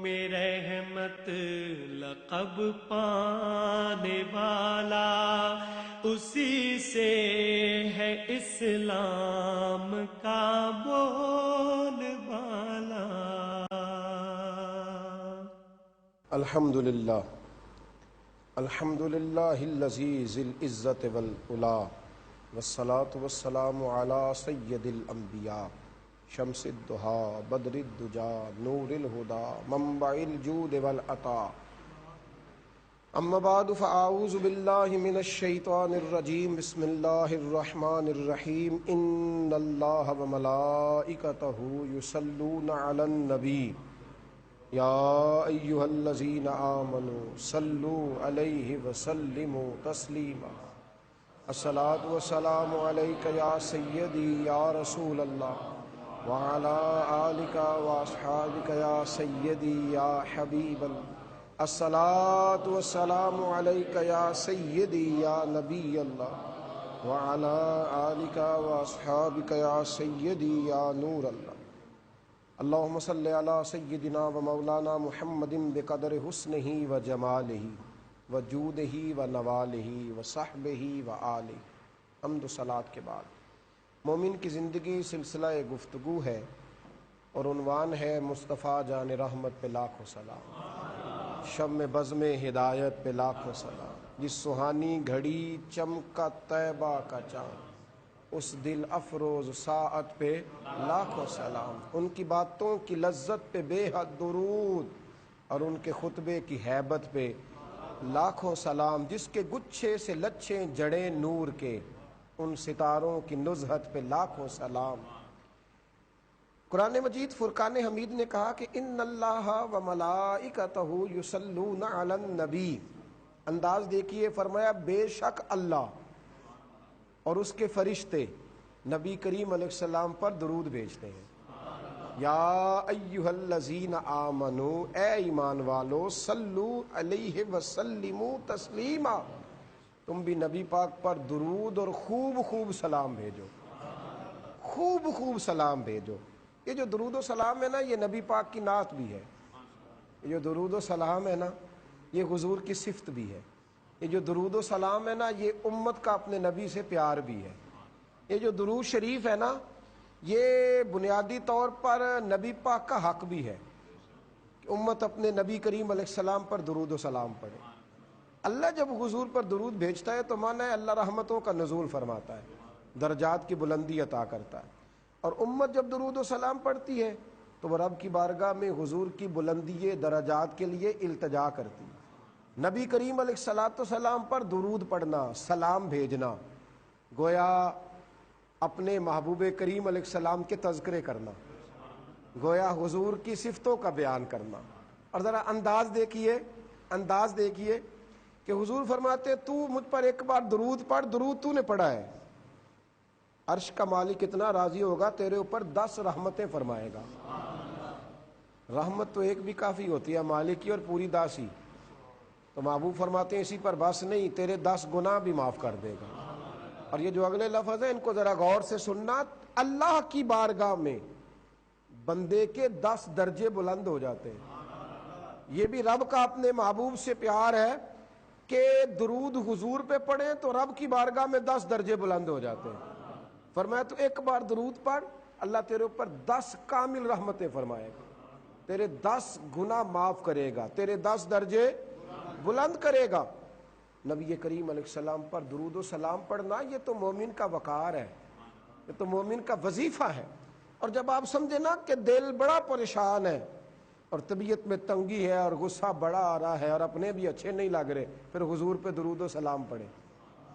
میں رحمت لقب پانے والا، اسی سے ہے اسلام کا بول بالا۔ الحمدللہ الحمدللہ الذی ذی العزت والعلا، والصلاة والسلام علی سید الانبیاء، شمس الضحیٰ بدر الدجا نور الہدا منبع الجود والعطا۔ اما بعد فاعوذ باللہ من الشیطان الرجیم، بسم اللہ الرحمن الرحیم۔ ان اللہ وملائکتہ یصلون علی النبی یا ایہا الذین آمنوا صلوا علیہ وسلموا تسلیما۔ الصلاۃ والسلام علیک یا سیدی یا رسول اللہ، وعلی آلک واصحابک یا سیدی یا حبیب اللہ۔ الصلاۃ والسلام علیک یا سیدی یا نبی اللہ، وعلی آلک واصحابک یا سیدی یا نور اللہ۔ اللہم صلی علی سیدنا و مولانا محمد بقدر حسنہ و جمالہ و جودہ و نوالہ و صحبہ و آلہ۔ حمد و صلاۃ کے بعد مومن کی زندگی سلسلہ گفتگو ہے، اور عنوان ہے مصطفیٰ جان رحمت پہ لاکھوں سلام، شم بزم ہدایت پہ لاکھوں سلام، جس سہانی گھڑی چمکا طیبہ کا چاند، اس دل افروز ساعت پہ لاکھوں سلام، ان کی باتوں کی لذت پہ بے حد درود، اور ان کے خطبے کی ہیبت پہ لاکھوں سلام، جس کے گچھے سے لچھیں جڑیں نور کے، ان ستاروں کی نزہت پہ لاکھوں سلام۔ قرآن مجید فرقان حمید نے کہا کہ ان اللہ و ملائکتہ یصلون علی النبی، انداز دیکھیے، فرمایا بے شک اللہ اور اس کے فرشتے نبی کریم علیہ السلام پر درود بھیجتے ہیں۔ یا ایہا الذین آمنو، اے ایمان والو، صلو علیہ وسلموا تسلیما، تم بھی نبی پاک پر درود اور خوب خوب سلام بھیجو، خوب خوب سلام بھیجو۔ یہ جو درود و سلام ہے نا، یہ نبی پاک کی نعت بھی ہے، یہ جو درود و سلام ہے نا، یہ حضور کی صفت بھی ہے، یہ جو درود و سلام ہے نا، یہ امت کا اپنے نبی سے پیار بھی ہے، یہ جو درود شریف ہے نا، یہ بنیادی طور پر نبی پاک کا حق بھی ہے کہ امت اپنے نبی کریم علیہ السلام پر درود و سلام پڑھے۔ اللہ جب حضور پر درود بھیجتا ہے تو مانا ہے اللہ رحمتوں کا نزول فرماتا ہے، درجات کی بلندی عطا کرتا ہے، اور امت جب درود و سلام پڑھتی ہے تو وہ رب کی بارگاہ میں حضور کی بلندی درجات کے لیے التجا کرتی ہے۔ نبی کریم علیہ السلام پر درود پڑھنا، سلام بھیجنا، گویا اپنے محبوب کریم علیہ السلام کے تذکرے کرنا، گویا حضور کی صفتوں کا بیان کرنا۔ اور ذرا انداز دیکھیے کہ حضور فرماتے تو مجھ پر ایک بار درود پڑھ، درود تو نے پڑھا ہے، عرش کا مالک اتنا راضی ہوگا تیرے اوپر 10 رحمتیں فرمائے گا۔ رحمت تو ایک بھی کافی ہوتی ہے، مالک کی اور پوری 10 ہی، تو محبوب فرماتے ہیں اسی پر بس نہیں، تیرے 10 گناہ بھی معاف کر دے گا۔ اور یہ جو اگلے لفظ ہیں ان کو ذرا غور سے سننا، اللہ کی بارگاہ میں بندے کے 10 درجے بلند ہو جاتے ہیں۔ یہ بھی رب کا اپنے محبوب سے پیار ہے کہ درود حضور پہ پڑھیں تو رب کی بارگاہ میں 10 درجے بلند ہو جاتے ہیں۔ فرمایا تو ایک بار درود پڑھ، اللہ تیرے اوپر 10 کامل رحمتیں فرمائے گا، تیرے 10 گناہ معاف کرے گا، تیرے 10 درجے بلند کرے گا۔ نبی کریم علیہ السلام پر درود و سلام پڑھنا یہ تو مومن کا وقار ہے، یہ تو مومن کا وظیفہ ہے۔ اور جب آپ سمجھے نا کہ دل بڑا پریشان ہے اور طبیعت میں تنگی ہے اور غصہ بڑا آ رہا ہے اور اپنے بھی اچھے نہیں لگ رہے، پھر حضور پہ درود و سلام پڑھے،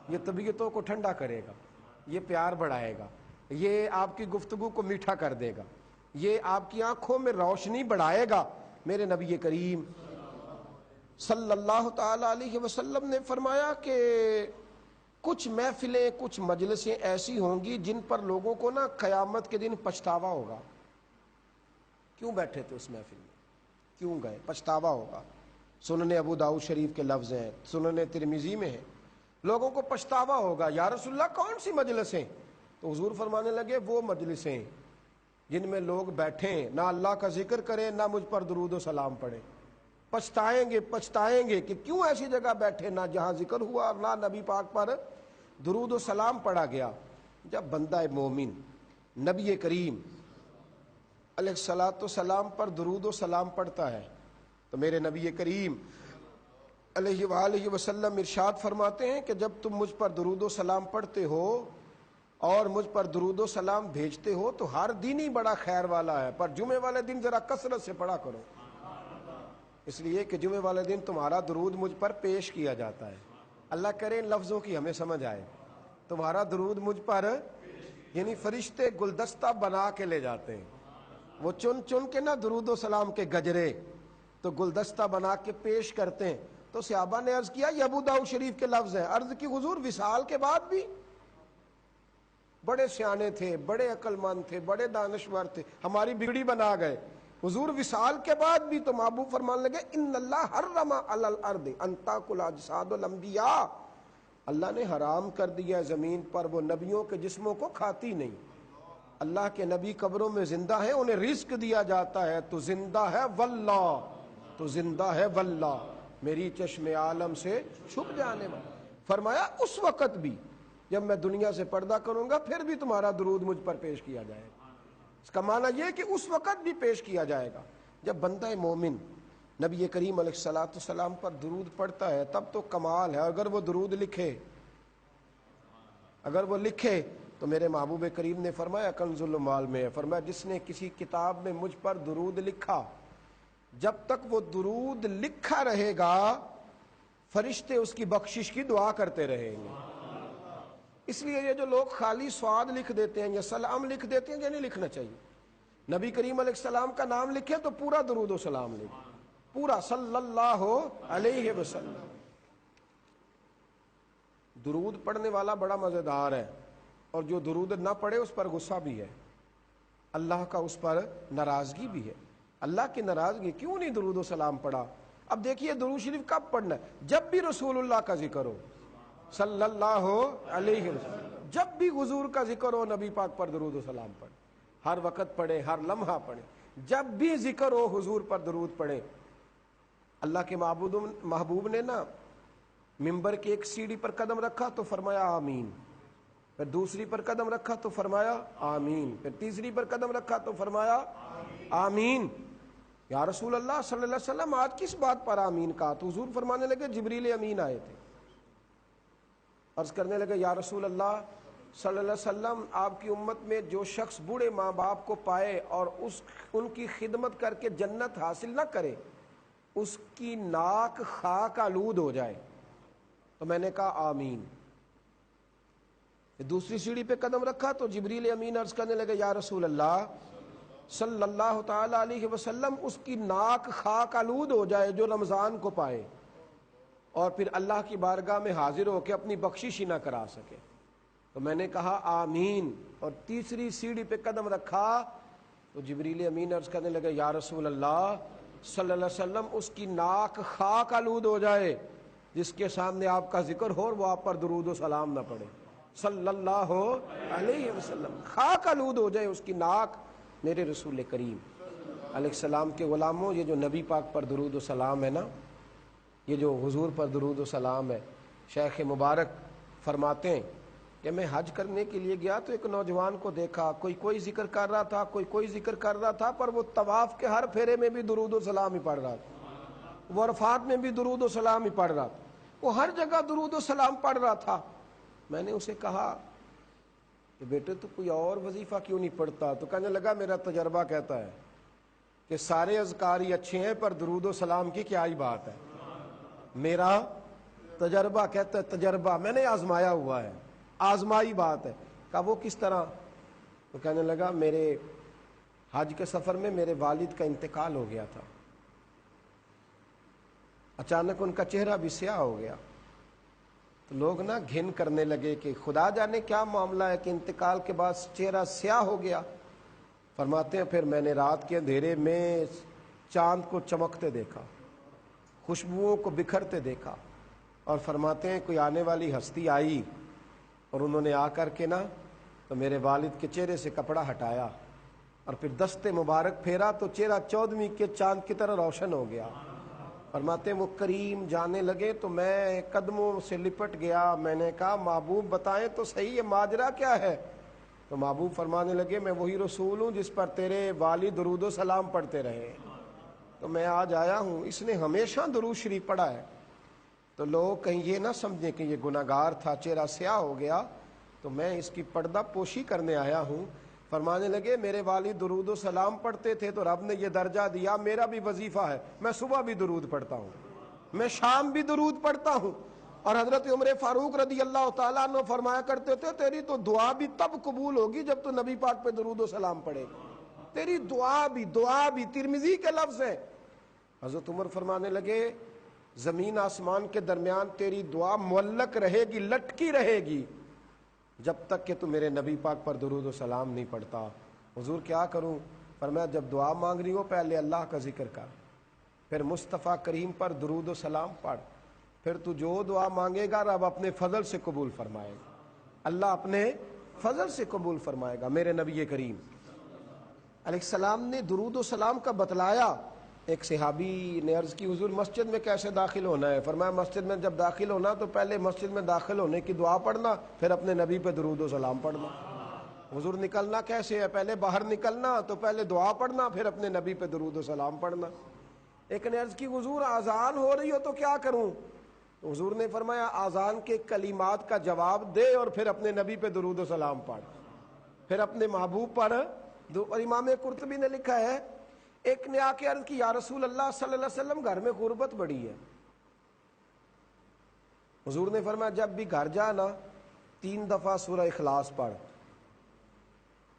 یہ طبیعتوں کو ٹھنڈا کرے گا، یہ پیار بڑھائے گا، یہ آپ کی گفتگو کو میٹھا کر دے گا، یہ آپ کی آنکھوں میں روشنی بڑھائے گا۔ میرے نبی کریم صلی اللہ تعالی علیہ وسلم نے فرمایا کہ کچھ محفلیں، کچھ مجلسیں ایسی ہوں گی جن پر لوگوں کو نا قیامت کے دن پچھتاوا ہوگا، کیوں بیٹھے تھے اس محفل میں، کیوں گئے، پچھتاوا ہوگا۔ سنن ابو داؤد شریف کے لفظ ہیں، سنن ترمذی میں ہیں، لوگوں کو پچھتاوا ہوگا۔ یا رسول اللہ کون سی مجلسیں؟ تو حضور فرمانے لگے وہ مجلسیں جن میں لوگ بیٹھیں نہ اللہ کا ذکر کریں نہ مجھ پر درود و سلام پڑھیں، پچھتائیں گے کہ کیوں ایسی جگہ بیٹھے نہ جہاں ذکر ہوا اور نہ نبی پاک پر درود و سلام پڑھا گیا۔ جب بندہ مومن نبی کریم علیہ الصلاۃ والسلام پر درود و سلام پڑھتا ہے تو میرے نبی کریم علیہ وآلہ وسلم ارشاد فرماتے ہیں کہ جب تم مجھ پر درود و سلام پڑھتے ہو اور مجھ پر درود و سلام بھیجتے ہو تو ہر دن ہی بڑا خیر والا ہے، پر جمعے والے دن ذرا کثرت سے پڑھا کرو، اس لیے کہ جمعے والے دن تمہارا درود مجھ پر پیش کیا جاتا ہے۔ اللہ کرے ان لفظوں کی ہمیں سمجھ آئے، تمہارا درود مجھ پر، یعنی فرشتے گلدستہ بنا کے لے جاتے ہیں، وہ چن چن کے نہ درود و سلام کے گجرے تو گلدستہ بنا کے پیش کرتے ہیں۔ تو صحابہ نے عرض کیا، یہ ابو داؤد شریف کے لفظ ہیں، عرض کی حضور وصال کے بعد بھی؟ بڑے سیانے تھے، بڑے عقل مند تھے، بڑے دانشور تھے، ہماری بگڑی بنا گئے، حضور وصال کے بعد بھی؟ تو محبوب فرمان لگے، ان اللہ حرم علی الارض ان تاکل اجساد الانبیاء، اللہ نے حرام کر دیا زمین پر وہ نبیوں کے جسموں کو کھاتی نہیں۔ اللہ کے نبی قبروں میں زندہ ہیں، انہیں رزق دیا جاتا ہے، تو زندہ ہے واللہ، تو زندہ ہے واللہ، میری چشم عالم سے چھپ جانے والا۔ فرمایا اس وقت بھی جب میں دنیا سے پردہ کروں گا پھر بھی تمہارا درود مجھ پر پیش کیا جائے گا۔ اس کا معنی یہ کہ اس وقت بھی پیش کیا جائے گا۔ جب بندہ مومن نبی کریم علیہ الصلاۃ والسلام پر درود پڑھتا ہے تب تو کمال ہے۔ اگر وہ درود لکھے تو میرے محبوب کریم نے فرمایا کنز المال میں ہے، فرمایا جس نے کسی کتاب میں مجھ پر درود لکھا، جب تک وہ درود لکھا رہے گا فرشتے اس کی بخشش کی دعا کرتے رہیں گے۔ اس لیے یہ جو لوگ خالی سواد لکھ دیتے ہیں یا سلام لکھ دیتے ہیں، یہ نہیں لکھنا چاہیے۔ نبی کریم علیہ السلام کا نام لکھے تو پورا درود و سلام لکھے، پورا صلی اللہ علیہ وسلم۔ درود پڑھنے والا بڑا مزیدار ہے، اور جو درود نہ پڑھے اس پر غصہ بھی ہے، اللہ کا اس پر ناراضگی بھی ہے۔ اللہ کی ناراضگی، کیوں نہیں درود و سلام پڑھا؟ اب دیکھیے درود شریف کب پڑھنا ہے؟ جب بھی رسول اللہ کا ذکر ہو صلی اللہ علیہ وسلم، جب بھی حضور کا ذکر ہو نبی پاک پر درود و سلام پڑھے، ہر وقت پڑھے، ہر لمحہ پڑھے، جب بھی ذکر ہو حضور پر درود پڑھے۔ اللہ کے محبوب نے نا ممبر کی ایک سیڑھی پر قدم رکھا تو فرمایا آمین، پھر دوسری پر قدم رکھا تو فرمایا آمین، پھر تیسری پر قدم رکھا تو فرمایا آمین۔ یا رسول اللہ صلی اللہ علیہ وسلم آج کس بات پر آمین کہا؟ تو حضور فرمانے لگے جبریل امین آئے تھے، عرض کرنے لگے یا رسول اللہ صلی اللہ علیہ وسلم آپ کی امت میں جو شخص بوڑھے ماں باپ کو پائے اور ان کی خدمت کر کے جنت حاصل نہ کرے، اس کی ناک خاک آلود ہو جائے۔ تو میں نے کہا آمین۔ دوسری سیڑھی پہ قدم رکھا تو جبریل امین عرض کرنے لگے یا رسول اللہ صلی اللہ تعالی علیہ وسلم اس کی ناک خاک آلود ہو جائے جو رمضان کو پائے اور پھر اللہ کی بارگاہ میں حاضر ہو کے اپنی بخشش ہی نہ کرا سکے۔ تو میں نے کہا آمین، اور تیسری سیڑھی پہ قدم رکھا تو جبریل امین عرض کرنے لگے یا رسول اللہ صلی اللہ علیہ وسلم اس کی ناک خاک آلود ہو جائے جس کے سامنے آپ کا ذکر ہو اور وہ آپ پر درود و سلام نہ پڑے صلی اللہ علیہ وسلم، خاک آلود ہو جائے اس کی ناک۔ میرے رسول کریم علیہ السلام کے غلاموں، یہ جو نبی پاک پر درود و سلام ہے نا، یہ جو حضور پر درود و سلام ہے، شیخ مبارک فرماتے ہیں کہ میں حج کرنے کے لیے گیا تو ایک نوجوان کو دیکھا، کوئی ذکر کر رہا تھا، کوئی ذکر کر رہا تھا، پر وہ طواف کے ہر پھیرے میں بھی درود و سلام ہی پڑھ رہا تھا، وہ عرفات میں بھی درود و سلام ہی پڑھ رہا تھا، وہ ہر جگہ درود و سلام پڑھ رہا تھا۔ میں نے اسے کہا کہ بیٹے تو کوئی اور وظیفہ کیوں نہیں پڑھتا؟ تو کہنے لگا میرا تجربہ کہتا ہے کہ سارے اذکار ہی اچھے ہیں پر درود و سلام کی کیا ہی بات ہے۔ میرا تجربہ کہتا ہے، تجربہ میں نے آزمایا ہوا ہے، آزمائی بات ہے۔ کہا وہ کس طرح؟ تو کہنے لگا میرے حج کے سفر میں میرے والد کا انتقال ہو گیا تھا، اچانک ان کا چہرہ بھی سیاہ ہو گیا، تو لوگ نا گھن کرنے لگے کہ خدا جانے کیا معاملہ ہے کہ انتقال کے بعد چہرہ سیاہ ہو گیا۔ فرماتے ہیں پھر میں نے رات کے اندھیرے میں چاند کو چمکتے دیکھا، خوشبوؤں کو بکھرتے دیکھا، اور فرماتے ہیں کوئی آنے والی ہستی آئی اور انہوں نے آ کر کے نا تو میرے والد کے چہرے سے کپڑا ہٹایا اور پھر دست مبارک پھیرا تو چہرہ 14ویں کے چاند کی طرح روشن ہو گیا۔ فرماتے وہ کریم جانے لگے تو میں قدموں سے لپٹ گیا، میں نے کہا محبوب بتائیں تو صحیح یہ ماجرا کیا ہے؟ تو محبوب فرمانے لگے میں وہی رسول ہوں جس پر تیرے والد درود و سلام پڑھتے رہے، تو میں آج آیا ہوں، اس نے ہمیشہ درود شریف پڑھا ہے، تو لوگ کہیں یہ نہ سمجھیں کہ یہ گناہگار تھا، چہرہ سیاہ ہو گیا، تو میں اس کی پردہ پوشی کرنے آیا ہوں۔ فرمانے لگے میرے والد درود و سلام پڑھتے تھے تو رب نے یہ درجہ دیا، میرا بھی وظیفہ ہے، میں صبح بھی درود پڑھتا ہوں، میں شام بھی درود پڑھتا ہوں۔ اور حضرت عمر فاروق رضی اللہ تعالیٰ عنہ فرمایا کرتے تھے تیری تو دعا بھی تب قبول ہوگی جب تو نبی پاک پہ درود و سلام پڑھے گا، تیری دعا بھی ترمذی کے لفظ ہے۔ حضرت عمر فرمانے لگے زمین آسمان کے درمیان تیری دعا معلق رہے گی، لٹکی رہے گی، جب تک کہ تو میرے نبی پاک پر درود و سلام نہیں پڑھتا۔ حضور کیا کروں؟ فرمایا جب دعا مانگ رہی ہو پہلے اللہ کا ذکر کر، پھر مصطفیٰ کریم پر درود و سلام پڑھ، پھر تو جو دعا مانگے گا رب اپنے فضل سے قبول فرمائے گا، اللہ اپنے فضل سے قبول فرمائے گا۔ میرے نبی کریم علیہ السلام نے درود و سلام کا بتلایا۔ ایک صحابی نے عرض کی حضور مسجد میں کیسے داخل ہونا ہے؟ فرمایا مسجد میں جب داخل ہونا تو پہلے مسجد میں داخل ہونے کی دعا پڑھنا، پھر اپنے نبی پہ درود و سلام پڑھنا۔ حضور نکلنا کیسے ہے؟ پہلے باہر نکلنا تو پہلے دعا پڑھنا، پھر اپنے نبی پہ درود و سلام پڑھنا۔ ایک نے عرض کی حضور اذان ہو رہی ہو تو کیا کروں؟ حضور نے فرمایا اذان کے کلمات کا جواب دے اور پھر اپنے نبی پہ درود و سلام پڑھ، پھر اپنے محبوب پر۔ اور امام قرطبی نے لکھا ہے ایک نے آ کے عرض کی یا رسول اللہ صلی اللہ علیہ وسلم گھر میں غربت بڑی ہے۔ حضور نے فرمایا جب بھی گھر جا نا 3 دفعہ سورہ اخلاص پڑھ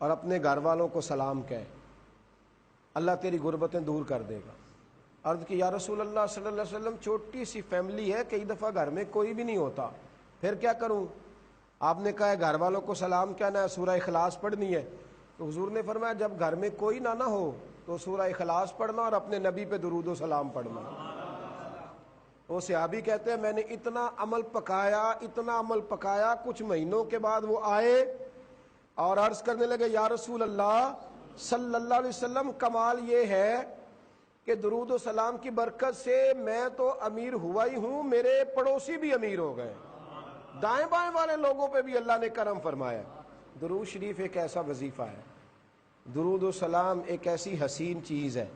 اور اپنے گھر والوں کو سلام کہہ، اللہ تیری غربتیں دور کر دے گا۔ عرض کی یا رسول اللہ صلی اللہ علیہ وسلم چھوٹی سی فیملی ہے، کئی دفعہ گھر میں کوئی بھی نہیں ہوتا، پھر کیا کروں؟ آپ نے کہا ہے گھر والوں کو سلام کہنا ہے، سورہ اخلاص پڑھنی ہے۔ تو حضور نے فرمایا جب گھر میں کوئی نہ ہو تو سورہ اخلاص پڑھنا اور اپنے نبی پہ درود و سلام پڑھنا۔ وہ صحابی کہتے ہیں میں نے اتنا عمل پکایا، کچھ مہینوں کے بعد وہ آئے اور عرض کرنے لگے یا رسول اللہ صلی اللہ علیہ وسلم کمال یہ ہے کہ درود و سلام کی برکت سے میں تو امیر ہوا ہی ہوں، میرے پڑوسی بھی امیر ہو گئے، دائیں بائیں والے لوگوں پہ بھی اللہ نے کرم فرمایا۔ درود شریف ایک ایسا وظیفہ ہے، درود و سلام ایک ایسی حسین چیز ہے۔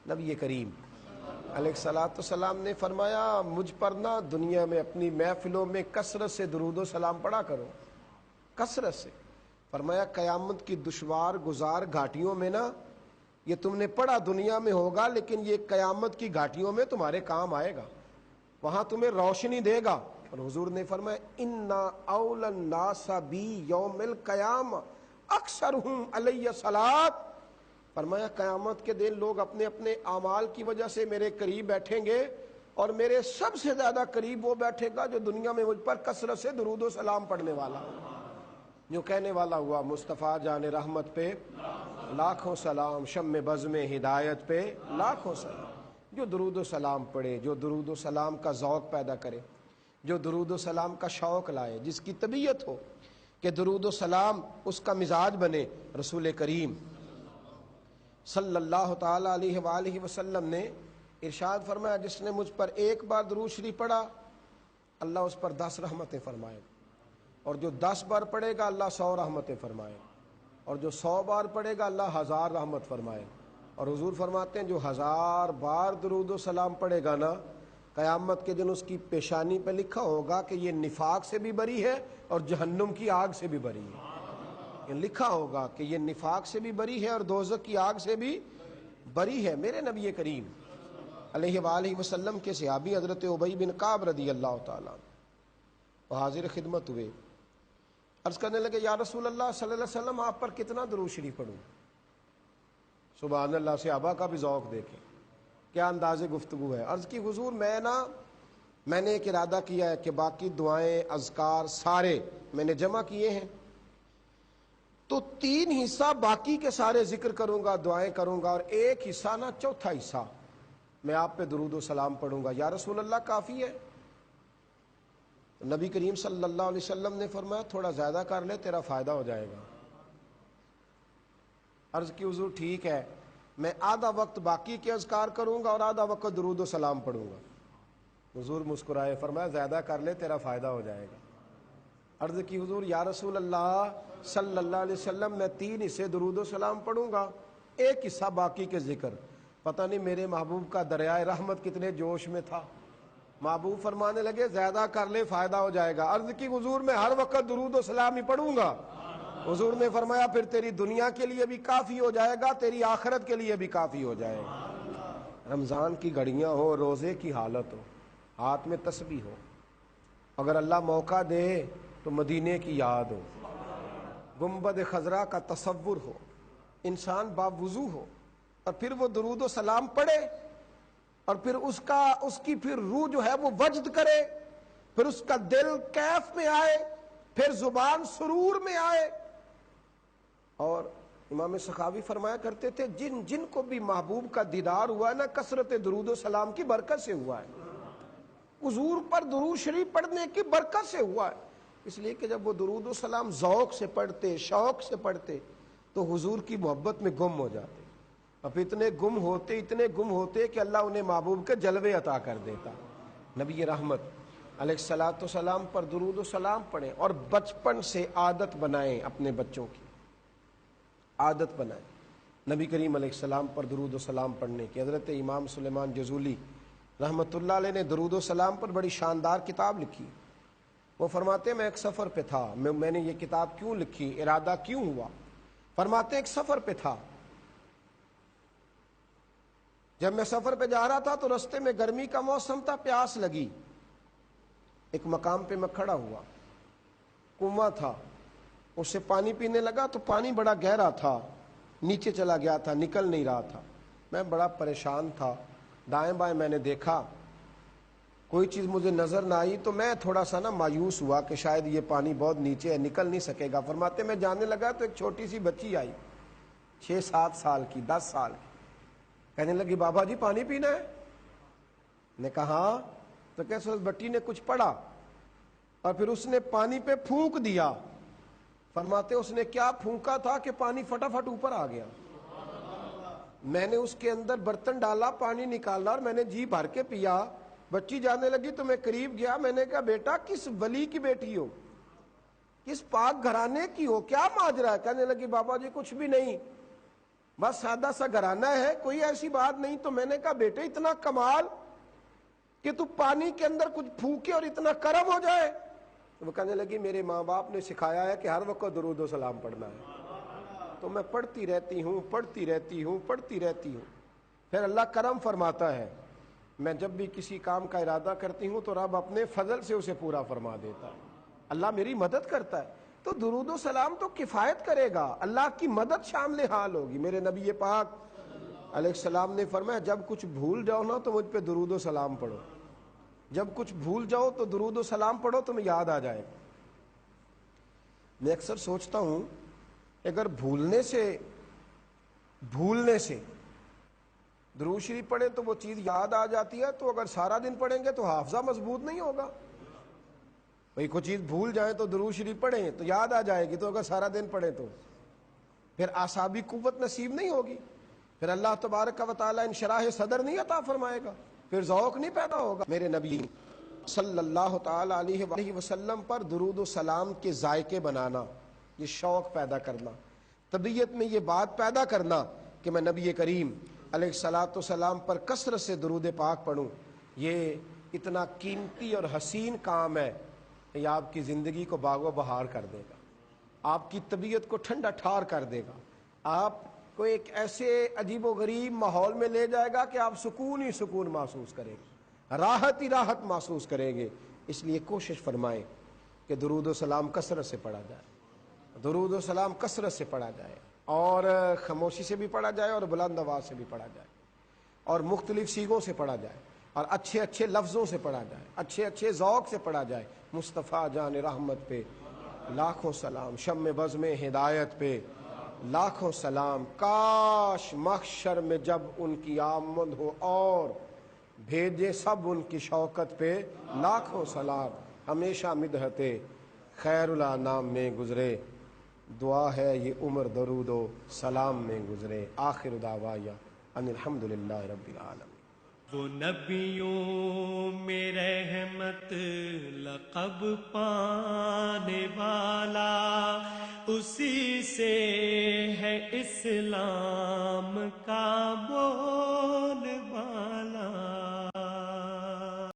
نبی کریم علیہ الصلوۃ والسلام نے فرمایا مجھ پر نہ دنیا میں اپنی محفلوں میں کثرت سے درود و سلام پڑھا کرو، کثرت سے۔ فرمایا قیامت کی دشوار گزار گھاٹیوں میں نا یہ تم نے پڑھا دنیا میں ہوگا لیکن یہ قیامت کی گھاٹیوں میں تمہارے کام آئے گا، وہاں تمہیں روشنی دے گا۔ اور حضور نے فرمایا انا اول الناس بی یوم القیامہ اکثرہم علی صلاۃ۔ فرمایا قیامت کے دن لوگ اپنے اپنے اعمال کی وجہ سے میرے قریب بیٹھیں گے اور میرے سب سے زیادہ قریب وہ بیٹھے گا جو دنیا میں مجھ پر کثرت سے درود و سلام پڑھنے والا، جو کہنے والا ہوا مصطفیٰ جان رحمت پہ لاکھوں سلام، شم بزم ہدایت پہ لاکھوں سلام۔ جو درود و سلام پڑھے، جو درود و سلام کا ذوق پیدا کرے، جو درود و سلام کا شوق لائے، جس کی طبیعت ہو کہ درود و سلام اس کا مزاج بنے۔ رسول کریم صلی اللہ تعالی علیہ وآلہ وسلم نے ارشاد فرمایا جس نے مجھ پر ایک بار درود شریف پڑھا اللہ اس پر 10 رحمتیں فرمائے، اور جو 10 بار پڑھے گا اللہ 100 رحمتیں فرمائے، اور جو 100 بار پڑھے گا اللہ 1000 رحمت فرمائے۔ اور حضور فرماتے ہیں جو 1000 بار درود و سلام پڑھے گا نا قیامت کے دن اس کی پیشانی پہ لکھا ہوگا کہ یہ نفاق سے بھی بری ہے اور جہنم کی آگ سے بھی بری ہے۔ یہ لکھا ہوگا کہ یہ نفاق سے بھی بری ہے اور دوزخ کی آگ سے بھی بری ہے۔ میرے نبی کریم علیہ وآلہ وسلم کے صحابی حضرت ابی بن کعب رضی اللہ تعالیٰ وہ حاضر خدمت ہوئے، عرض کرنے لگے یا رسول اللہ صلی اللہ علیہ وسلم آپ پر کتنا درود شریف پڑھوں؟ سبحان اللہ، صحابہ کا بھی ذوق دیکھیں کیا انداز گفتگو ہے۔ عرض کی حضور میں نے ایک ارادہ کیا ہے کہ باقی دعائیں اذکار سارے میں نے جمع کیے ہیں، تو 3 حصہ باقی کے سارے ذکر کروں گا، دعائیں کروں گا، اور 1 حصہ نا چوتھا حصہ میں آپ پہ درود و سلام پڑھوں گا۔ یا رسول اللہ کافی ہے؟ نبی کریم صلی اللہ علیہ وسلم نے فرمایا تھوڑا زیادہ کر لے تیرا فائدہ ہو جائے گا۔ عرض کی حضور ٹھیک ہے، میں آدھا وقت باقی کے اذکار کروں گا اور آدھا وقت درود و سلام پڑھوں گا۔ حضور مسکرائے، فرمایا زیادہ کر لے، تیرا فائدہ ہو جائے گا۔ عرض کی حضور یا رسول اللہ صلی اللہ علیہ وسلم، میں 3 حصے درود و سلام پڑھوں گا، 1 حصہ باقی کے ذکر۔ پتہ نہیں میرے محبوب کا دریائے رحمت کتنے جوش میں تھا، محبوب فرمانے لگے زیادہ کر لے، فائدہ ہو جائے گا۔ عرض کی حضور میں ہر وقت درود و سلام ہی پڑھوں گا۔ حضور نے فرمایا پھر تیری دنیا کے لیے بھی کافی ہو جائے گا، تیری آخرت کے لیے بھی کافی ہو جائے گا۔ رمضان کی گھڑیاں ہو، روزے کی حالت ہو، ہاتھ میں تسبیح ہو، اگر اللہ موقع دے تو مدینے کی یاد ہو، گنبد خضرا کا تصور ہو، انسان باوضو ہو، اور پھر وہ درود و سلام پڑھے، اور پھر اس کی پھر روح جو ہے وہ وجد کرے، پھر اس کا دل کیف میں آئے، پھر زبان سرور میں آئے۔ اور امام سخاوی فرمایا کرتے تھے جن جن کو بھی محبوب کا دیدار ہوا ہے نا، کثرت درود و سلام کی برکت سے ہوا ہے، حضور پر درود شریف پڑھنے کی برکت سے ہوا ہے۔ اس لیے کہ جب وہ درود و سلام ذوق سے پڑھتے، شوق سے پڑھتے، تو حضور کی محبت میں گم ہو جاتے۔ اب اتنے گم ہوتے کہ اللہ انہیں محبوب کے جلوے عطا کر دیتا۔ نبی رحمت علیہ الصلوۃ والسلام پر درود و سلام پڑھیں، اور بچپن سے عادت بنائیں، اپنے بچوں کی عادت بنائیں نبی کریم علیہ السلام پر درود و سلام پڑھنے کی۔ حضرت امام سلیمان جزولی رحمۃ اللہ علیہ نے درود و سلام پر بڑی شاندار کتاب لکھی۔ وہ فرماتے ہیں میں ایک سفر پہ تھا، میں نے یہ کتاب کیوں لکھی، ارادہ کیوں ہوا؟ فرماتے ہیں ایک سفر پہ تھا، جب میں سفر پہ جا رہا تھا تو رستے میں گرمی کا موسم تھا، پیاس لگی، ایک مقام پہ میں کھڑا ہوا، کنواں تھا، اس سے پانی پینے لگا تو پانی بڑا گہرا تھا، نیچے چلا گیا تھا، نکل نہیں رہا تھا۔ میں بڑا پریشان تھا، دائیں بائیں میں نے دیکھا، کوئی چیز مجھے نظر نہ آئی، تو میں تھوڑا سا مایوس ہوا کہ شاید یہ پانی بہت نیچے ہے، نکل نہیں سکے گا۔ فرماتے میں جانے لگا تو ایک چھوٹی سی بچی آئی، 6-7 سال کی، 10 سال کی، کہنے لگی بابا جی پانی پینا ہے؟ نے کہا ہاں۔ تو کیسے اس بٹی نے کچھ پڑھا اور پھر اس نے پانی پہ پھونک دیا۔ فرماتے اس نے کیا پھونکا تھا کہ پانی فٹافٹ اوپر آ گیا۔ میں نے اس کے اندر برتن ڈالا، پانی نکالا اور میں نے جی بھر کے پیا۔ بچی جانے لگی تو میں قریب گیا، میں نے کہا بیٹا کس ولی کی بیٹی ہو، کس پاک گھرانے کی ہو، کیا ماجرا ہے؟ کہنے لگی بابا جی کچھ بھی نہیں، بس سادہ سا گھرانہ ہے، کوئی ایسی بات نہیں۔ تو میں نے کہا بیٹے اتنا کمال کہ تو پانی کے اندر کچھ پھونکے اور اتنا کرم ہو جائے؟ وہ کہنے لگی میرے ماں باپ نے سکھایا ہے کہ ہر وقت درود و سلام پڑھنا ہے، تو میں پڑھتی رہتی ہوں۔ پھر اللہ کرم فرماتا ہے، میں جب بھی کسی کام کا ارادہ کرتی ہوں تو رب اپنے فضل سے اسے پورا فرما دیتا ہے، اللہ میری مدد کرتا ہے۔ تو درود و سلام تو کفایت کرے گا، اللہ کی مدد شامل حال ہوگی۔ میرے نبی پاک علیہ السلام نے فرمایا جب کچھ بھول جاؤ نا تو مجھ پہ درود و سلام پڑھو، جب کچھ بھول جاؤ تو درود و سلام پڑھو، تمہیں یاد آ جائے گا۔ میں اکثر سوچتا ہوں اگر بھولنے سے درود شریف پڑھیں تو وہ چیز یاد آ جاتی ہے، تو اگر سارا دن پڑھیں گے تو حافظہ مضبوط نہیں ہوگا۔ بھئی کوئی چیز بھول جائیں تو درود شریف پڑھیں تو یاد آ جائے گی، تو اگر سارا دن پڑھیں تو پھر اعصابی قوت نصیب نہیں ہوگی، پھر اللہ تبارک و تعالیٰ انشراح صدر نہیں عطا فرمائے گا، پھر ذوق نہیں پیدا ہوگا۔ میرے نبی صلی اللہ تعالی علیہ وسلم پر درود و سلام کے ذائقے بنانا، یہ شوق پیدا کرنا، طبیعت میں یہ بات پیدا کرنا کہ میں نبی کریم علیہ الصلوۃ والسلام پر کثرت سے درود پاک پڑھوں، یہ اتنا قیمتی اور حسین کام ہے کہ یہ آپ کی زندگی کو باغ و بہار کر دے گا، آپ کی طبیعت کو ٹھنڈا ٹھار کر دے گا، آپ کو ایک ایسے عجیب و غریب ماحول میں لے جائے گا کہ آپ سکون ہی سکون محسوس کریں گے، راحت ہی راحت محسوس کریں گے۔ اس لیے کوشش فرمائیں کہ درود و سلام کثرت سے پڑھا جائے، درود و سلام کثرت سے پڑھا جائے، اور خاموشی سے بھی پڑھا جائے اور بلند آواز سے بھی پڑھا جائے، اور مختلف سیغوں سے پڑھا جائے، اور اچھے اچھے لفظوں سے پڑھا جائے، اچھے اچھے ذوق سے پڑھا جائے۔ مصطفیٰ جان رحمت پہ لاکھوں سلام، شم بزم ہدایت پہ لاکھوں سلام، کاش محشر میں جب ان کی آمد ہو اور بھیجے سب ان کی شوکت پہ لاکھوں سلام، ہمیشہ مدحت خیر الانام میں گزرے دعا ہے یہ عمر درود و سلام میں گزرے. آخر دعوایا ان الحمدللہ رب العالمین. وہ نبیوں میں رحمت لقب پانے والا، اسی سے ہے اسلام کا